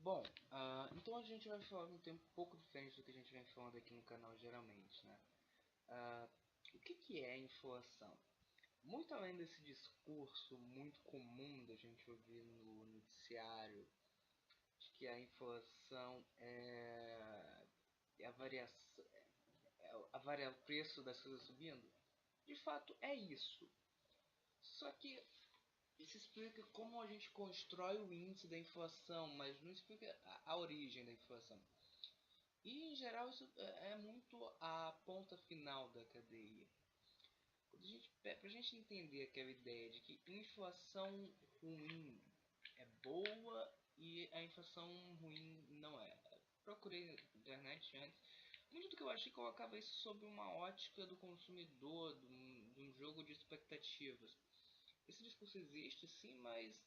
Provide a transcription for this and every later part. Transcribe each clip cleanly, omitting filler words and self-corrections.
Bom, então a gente vai falar um tempo um pouco diferente do que a gente vem falando aqui no canal geralmente, né? Ah, o que é inflação? Muito além desse discurso muito comum da gente ouvir no noticiário, de que a inflação é a variação, o preço das coisas subindo, de fato é isso. Só que isso explica como a gente constrói o índice da inflação, mas não explica a origem da inflação. E em geral isso é muito a ponta final da cadeia. Para a gente entender aquela ideia de que inflação ruim é boa e a inflação ruim não é. Procurei na internet antes. Muito do que eu achei colocava isso sob uma ótica do consumidor, de um jogo de expectativas. Esse discurso existe sim, mas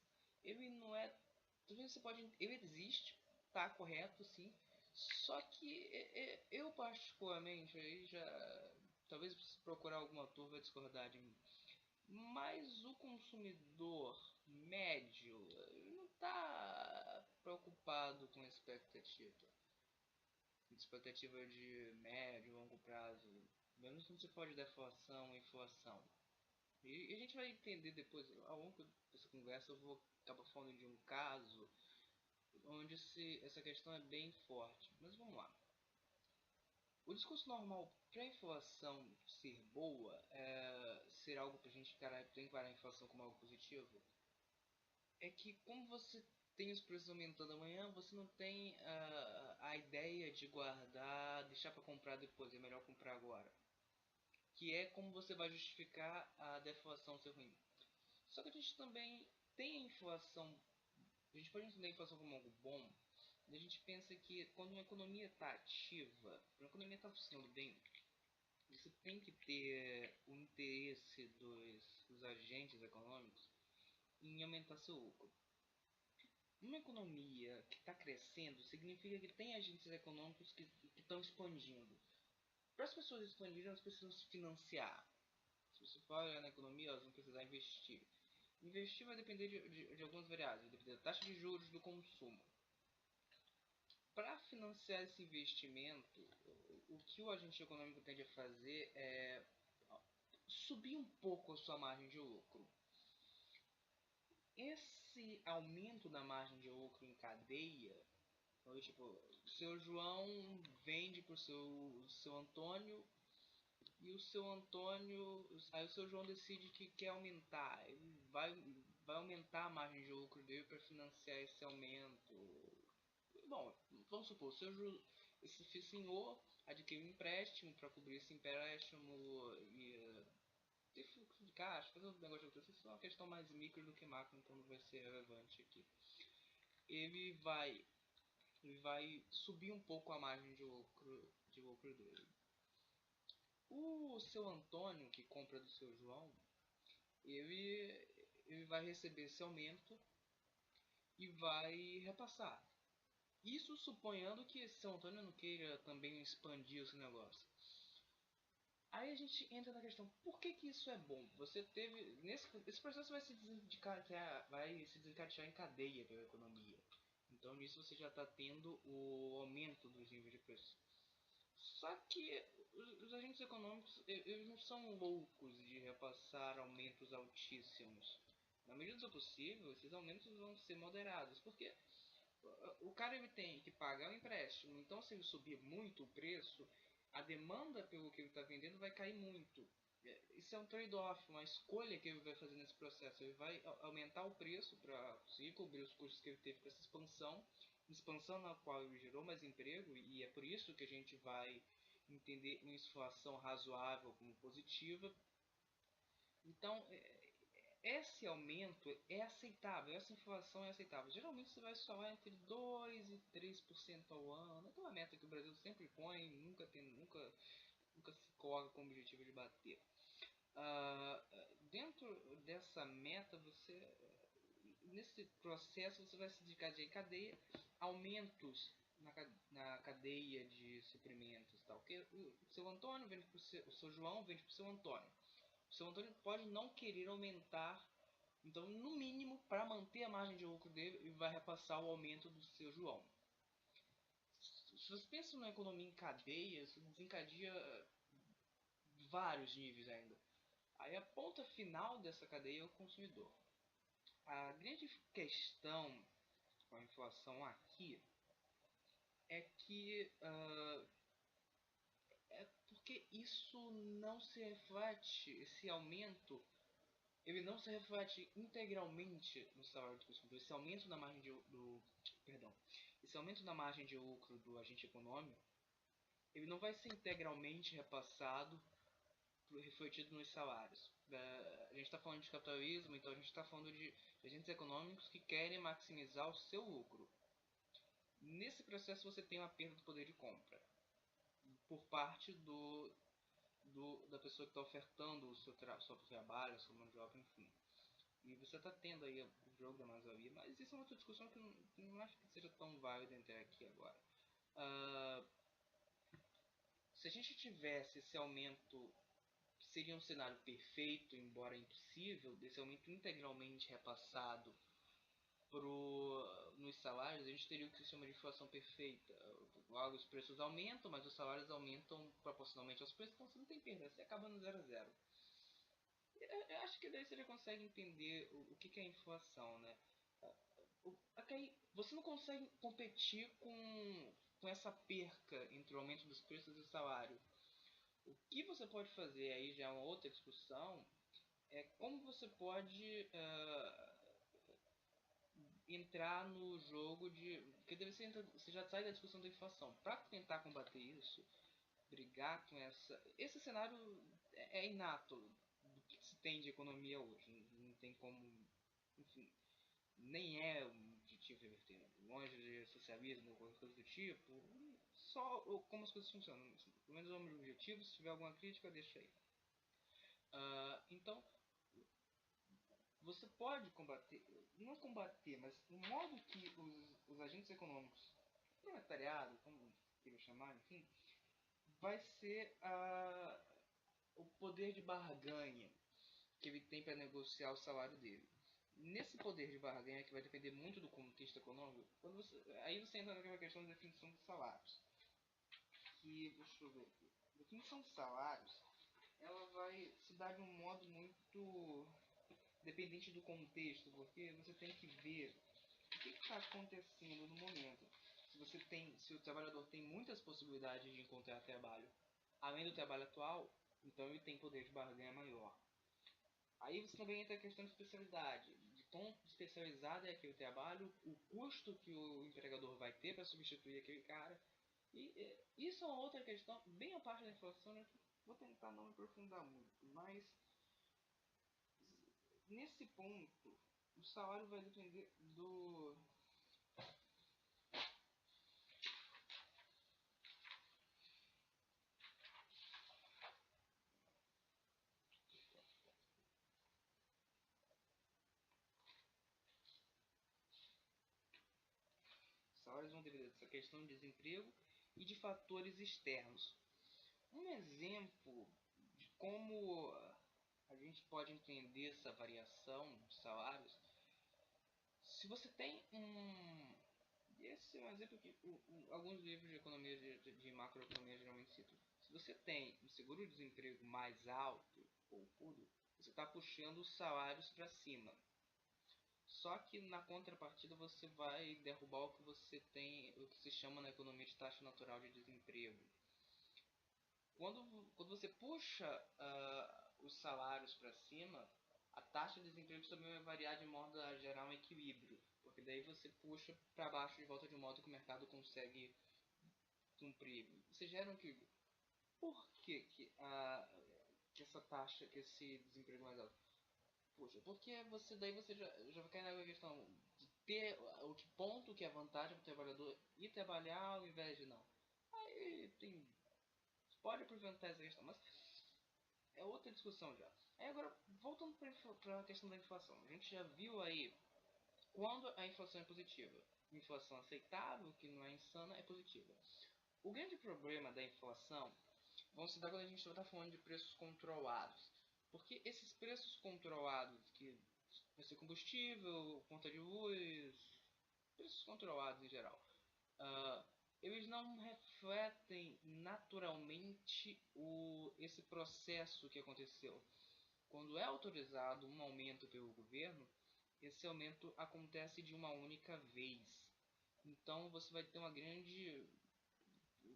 ele não é. Talvez você pode. Ele existe, tá correto sim. Só que eu particularmente aí já. Talvez se procurar algum autor vai discordar de mim. Mas o consumidor médio não está preocupado com expectativa. Expectativa de médio, longo prazo. Mesmo quando você fala de deflação e inflação. E a gente vai entender depois, ao longo dessa conversa, eu vou acabar falando de um caso onde essa questão é bem forte. Mas vamos lá. O discurso normal para a inflação ser boa, ser algo para a gente encarar a inflação como algo positivo, é que como você tem os preços aumentando amanhã, você não tem a ideia de guardar, deixar para comprar depois, é melhor comprar agora. Que é como você vai justificar a deflação ser ruim. Só que a gente também tem a inflação. A gente pode entender a inflação como algo bom. A gente pensa que quando uma economia está ativa, quando a economia está funcionando bem, você tem que ter o interesse dos agentes econômicos em aumentar seu lucro. Uma economia que está crescendo significa que tem agentes econômicos que estão expandindo. Para as pessoas expandirem, elas precisam se financiar. Se você for olhar na economia, elas vão precisar investir. Investir vai depender de algumas variáveis, vai depender da taxa de juros do consumo. Para financiar esse investimento, o que o agente econômico tende a fazer é subir um pouco a sua margem de lucro. Esse aumento da margem de lucro em cadeia, então, tipo, o seu João vende para o seu Antônio e o seu Antônio, aí o seu João decide que quer aumentar, ele vai aumentar a margem de lucro dele para financiar esse aumento. Bom, vamos supor, esse senhor adquiriu um empréstimo para cobrir esse empréstimo e ter fluxo de caixa, fazer um negócio de outro. Isso é uma questão mais micro do que macro, então não vai ser relevante aqui. Ele vai, ele vai subir um pouco a margem de lucro dele. O seu Antônio, que compra do seu João, ele vai receber esse aumento e vai repassar. Isso suponhando que esse São Antônio não queira também expandir esse negócio. Aí a gente entra na questão, por que isso é bom? Você teve. Esse processo vai se desencadear em cadeia pela economia. Então nisso você já está tendo o aumento dos níveis de preço. Só que os agentes econômicos eles não são loucos de repassar aumentos altíssimos. Na medida do possível, esses aumentos vão ser moderados, porque o cara ele tem que pagar o empréstimo, então se ele subir muito o preço, a demanda pelo que ele está vendendo vai cair muito. Isso é um trade-off, uma escolha que ele vai fazer nesse processo. Ele vai aumentar o preço para conseguir cobrir os custos que ele teve com essa expansão na qual ele gerou mais emprego, e é por isso que a gente vai entender uma inflação razoável como positiva. Então, esse aumento é aceitável, essa inflação é aceitável. Geralmente você vai falar entre 2 e 3% ao ano. É aquela meta que o Brasil sempre põe, nunca se coloca como objetivo de bater. Dentro dessa meta, nesse processo, você vai se dedicar em cadeia aumentos na cadeia de suprimentos. Tal. Que o seu Antônio vende pro o seu João vende para o seu Antônio. O seu Antônio pode não querer aumentar, então no mínimo para manter a margem de lucro dele, ele vai repassar o aumento do seu João. Se você pensa numa economia em cadeia, isso desencadeia vários níveis ainda. Aí a ponta final dessa cadeia é o consumidor. A grande questão com a inflação aqui é que é porque isso não se reflete, esse aumento, ele não se reflete integralmente no salário do consumidor. Esse aumento na margem esse aumento na margem de lucro do agente econômico, ele não vai ser integralmente repassado, refletido nos salários. A gente está falando de capitalismo, então a gente está falando de agentes econômicos que querem maximizar o seu lucro. Nesse processo você tem uma perda do poder de compra por parte da pessoa que está ofertando o seu trabalho, a sua mão de obra, enfim. E você está tendo aí o jogo da mais-valia, mas isso é uma outra discussão que não acho que seja tão válida entrar aqui agora. Se a gente tivesse esse aumento, seria um cenário perfeito, embora impossível, desse aumento integralmente repassado nos salários, a gente teria o que se chama de inflação perfeita. Logo, os preços aumentam, mas os salários aumentam proporcionalmente aos preços, então você não tem perda, você acaba no 0 a 0. Eu acho que daí você já consegue entender o que é inflação, né? Você não consegue competir com essa perca entre o aumento dos preços e o salário. O que você pode fazer, aí já é uma outra discussão, é como você pode entrar no jogo de... Porque você já sai da discussão da inflação. Para tentar combater isso, brigar com esse cenário é inato do que se tem de economia hoje. Não tem como... Enfim, nem é um objetivo reverter. Longe de socialismo ou qualquer coisa do tipo. Só como as coisas funcionam. Pelo menos o objetivo, se tiver alguma crítica, deixa aí. Então, você pode combater, não combater, mas o modo que os agentes econômicos, proletariado, como queira chamar, enfim, vai ser o poder de barganha que ele tem para negociar o salário dele. Nesse poder de barganha, que vai depender muito do contexto econômico, aí você entra naquela questão da definição dos salários. Que, deixa eu ver aqui, a definição dos salários, ela vai se dar de um modo muito dependente do contexto, porque você tem que ver o que está acontecendo no momento. Se o trabalhador tem muitas possibilidades de encontrar trabalho, além do trabalho atual, então ele tem poder de barganha maior. Aí você também entra a questão de especialidade, de quão especializado é aquele trabalho, o custo que o empregador vai ter para substituir aquele cara. E isso é uma outra questão, bem a parte da inflação, né? Vou tentar não me aprofundar muito, mas nesse ponto, o salário vai depender do... Os salários vão depender dessa questão de desemprego e de fatores externos. Um exemplo de como a gente pode entender essa variação de salários, se você tem um... Esse é um exemplo que alguns livros de economia, de macroeconomia geralmente citam. Se você tem um seguro-desemprego mais alto, ou puro, você está puxando os salários para cima. Só que na contrapartida você vai derrubar o que você tem, o que se chama na economia de taxa natural de desemprego. Quando você puxa os salários para cima, a taxa de desemprego também vai variar de modo a gerar um equilíbrio, porque daí você puxa para baixo de volta de modo que o mercado consegue cumprir. Você gera um equilíbrio. Por que essa taxa, que esse desemprego mais alto? Puxa, porque daí você já vai cair na questão de ter o que ponto que é vantagem para o trabalhador ir trabalhar ao invés de não. Aí tem... Pode aproveitar essa questão, mas é outra discussão já. Aí agora, voltando para a questão da inflação. A gente já viu aí quando a inflação é positiva. Inflação aceitável, que não é insana, é positiva. O grande problema da inflação vão se dar quando a gente está falando de preços controlados. Porque esses preços controlados, que vai ser combustível, conta de luz, preços controlados em geral. Ah, eles não refletem naturalmente esse processo que aconteceu. Quando é autorizado um aumento pelo governo, esse aumento acontece de uma única vez. Então você vai ter uma grande.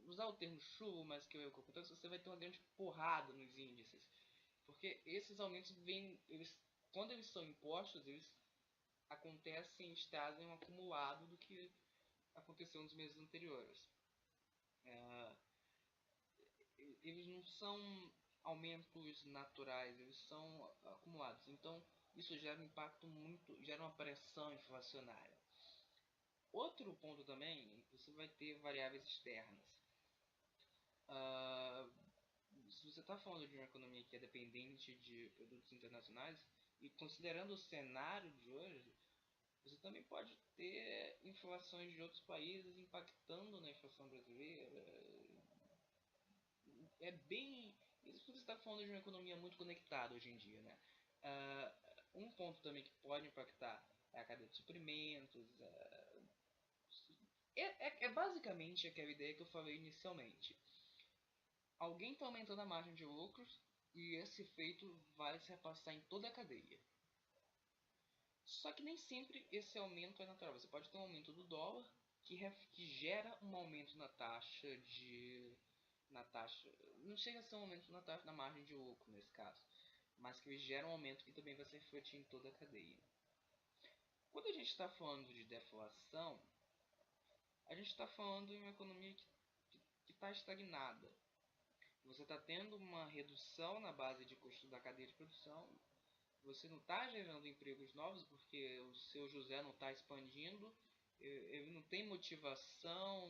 Usar o termo chuva, mas que é o que acontece, você vai ter uma grande porrada nos índices. Porque esses aumentos vêm. Quando eles são impostos, eles acontecem em estado acumulado do que aconteceu nos meses anteriores. É, eles não são aumentos naturais, eles são acumulados. Então, isso gera um impacto muito, gera uma pressão inflacionária. Outro ponto também, você vai ter variáveis externas. Uh, Se você está falando de uma economia que é dependente de produtos internacionais, e considerando o cenário de hoje, você também pode ter inflações de outros países impactando na inflação brasileira. É bem. Isso porque você está falando de uma economia muito conectada hoje em dia, né? Um ponto também que pode impactar é a cadeia de suprimentos. É basicamente aquela ideia que eu falei inicialmente. Alguém está aumentando a margem de lucros e esse efeito vai se repassar em toda a cadeia. Só que nem sempre esse aumento é natural. Você pode ter um aumento do dólar que gera um aumento na taxa de. Na taxa. Não chega a ser um aumento na taxa na margem de lucro nesse caso. Mas que gera um aumento que também vai se refletir em toda a cadeia. Quando a gente está falando de deflação, a gente está falando em uma economia que está estagnada. Você está tendo uma redução na base de custo da cadeia de produção. Você não está gerando empregos novos porque o seu José não está expandindo. Ele não tem motivação.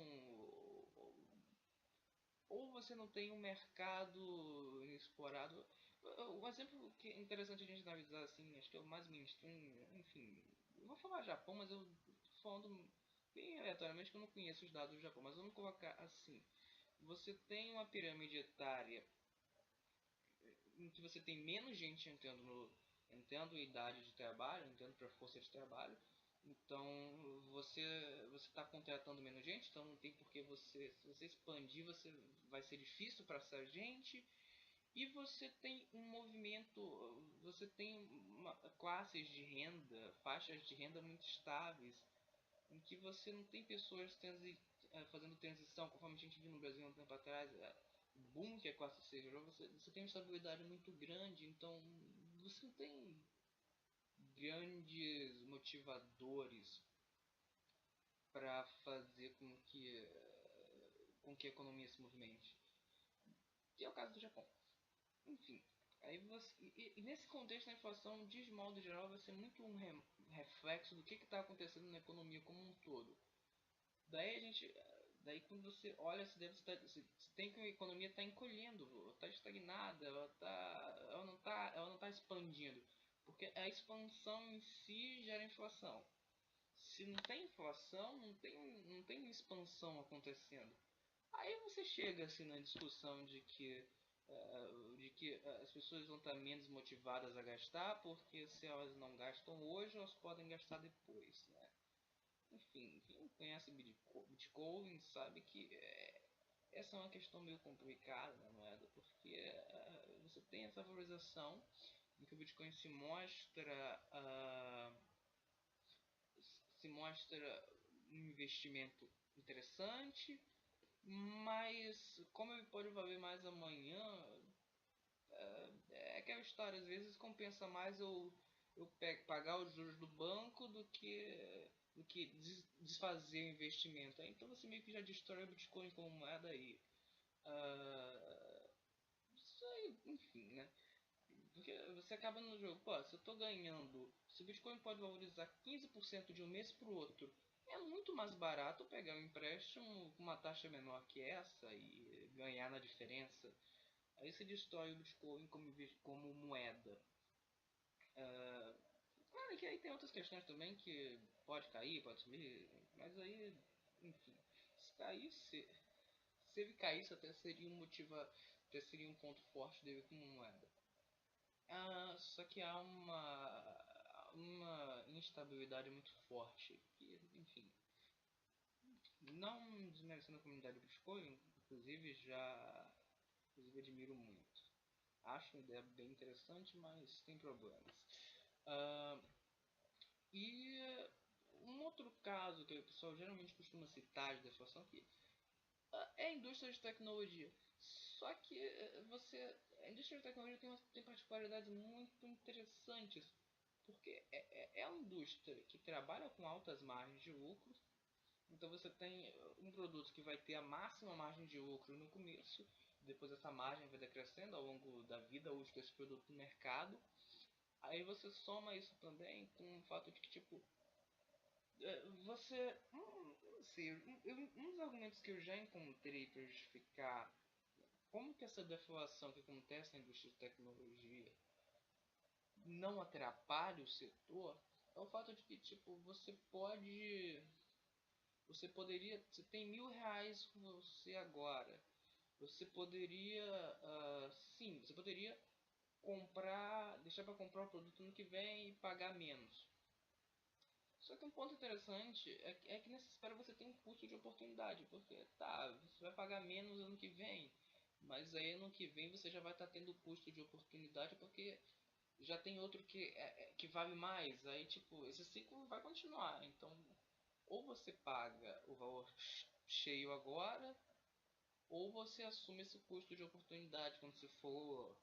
Ou você não tem um mercado explorado. Um exemplo que é interessante a gente analisar assim, acho que é o mais mainstream, enfim. Eu vou falar Japão, mas eu estou falando bem aleatoriamente que eu não conheço os dados do Japão, mas vamos colocar assim. Você tem uma pirâmide etária em que você tem menos gente entrando em idade de trabalho, entrando para força de trabalho. Então você está contratando menos gente, então não tem por que se você expandir, vai ser difícil para essa gente. E você tem um movimento, você tem classes de renda, faixas de renda muito estáveis, em que você não tem pessoas fazendo transição, conforme a gente viu no Brasil há um tempo atrás, boom que a classe C gerou, você tem uma estabilidade muito grande, então você não tem grandes motivadores para fazer com que a economia se movimente. Que é o caso do Japão. Enfim, aí e nesse contexto a inflação, de modo geral, vai ser muito um reflexo do que está acontecendo na economia como um todo. Daí a gente, daí quando você olha, você tem que a economia está encolhendo, está estagnada, ela não tá expandindo, porque a expansão em si gera inflação. Se não tem inflação, não tem expansão acontecendo. Aí você chega assim na discussão de que as pessoas vão estar menos motivadas a gastar, porque se elas não gastam hoje, elas podem gastar depois, né? Enfim, quem conhece Bitcoin sabe que essa é uma questão meio complicada na moeda, porque você tem essa valorização em que o Bitcoin se mostra um investimento interessante, mas como ele pode valer mais amanhã, é aquela história, às vezes compensa mais eu pagar os juros do banco do que desfazer o investimento. Então você meio que já destrói o Bitcoin como moeda aí. Isso aí, enfim, né? Porque você acaba no jogo, pô, se eu tô ganhando, se o Bitcoin pode valorizar 15% de um mês pro outro, é muito mais barato pegar um empréstimo com uma taxa menor que essa e ganhar na diferença. Aí você destrói o Bitcoin como moeda. Claro que aí tem outras questões também que pode cair, pode subir, mas aí, enfim, se caísse, se ele caísse até seria até seria um ponto forte dele como moeda. Só que uma instabilidade muito forte. Que, enfim, não desmerecendo a comunidade do Bitcoin, inclusive admiro muito. Acho uma ideia bem interessante, mas tem problemas. Ah, e um outro caso que o pessoal geralmente costuma citar de deflação aqui é a indústria de tecnologia. Só que a indústria de tecnologia tem particularidades muito interessantes, porque é uma indústria que trabalha com altas margens de lucro. Então você tem um produto que vai ter a máxima margem de lucro no começo, depois essa margem vai decrescendo ao longo da vida útil desse produto no mercado. Aí você soma isso também com o fato de que, tipo, você. Não sei, um dos argumentos que eu já encontrei para justificar como que essa deflação que acontece na indústria de tecnologia não atrapalha o setor é o fato de que, tipo, você tem R$ 1.000 com você agora. Você poderia, sim, você poderia deixar para comprar o produto no que vem e pagar menos. Só que um ponto interessante é que nessa espera você tem um custo de oportunidade, porque tá, você vai pagar menos ano que vem, mas aí ano que vem você já vai estar tendo custo de oportunidade porque já tem outro que vale mais, aí tipo, esse ciclo vai continuar. Então, ou você paga o valor cheio agora, ou você assume esse custo de oportunidade quando você for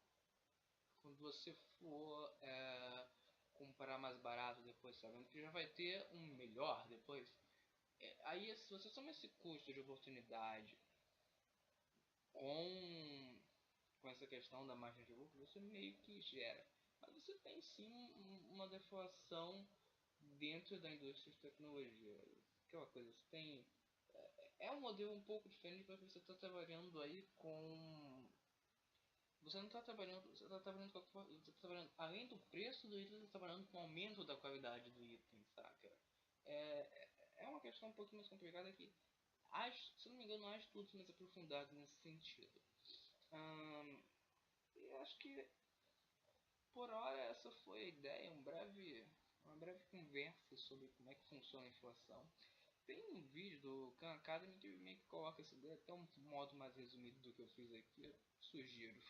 comprar mais barato depois, sabendo que já vai ter um melhor depois. Aí, se você soma esse custo de oportunidade com essa questão da margem de lucro, você meio que gera. Mas você tem sim uma deflação dentro da indústria de tecnologia. Aquela coisa, você tem. É um modelo um pouco diferente porque você está trabalhando aí com. Você não está trabalhando. Você está trabalhando, você tá trabalhando além do preço do item, você está trabalhando com o aumento da qualidade do item, saca? É uma questão um pouquinho mais complicada aqui. Se não me engano, há estudos mais aprofundados nesse sentido. E acho que por hora essa foi a ideia, uma breve conversa sobre como é que funciona a inflação. Tem um vídeo do Khan Academy que meio que coloca essa ideia até um modo mais resumido do que eu fiz aqui, eu sugiro.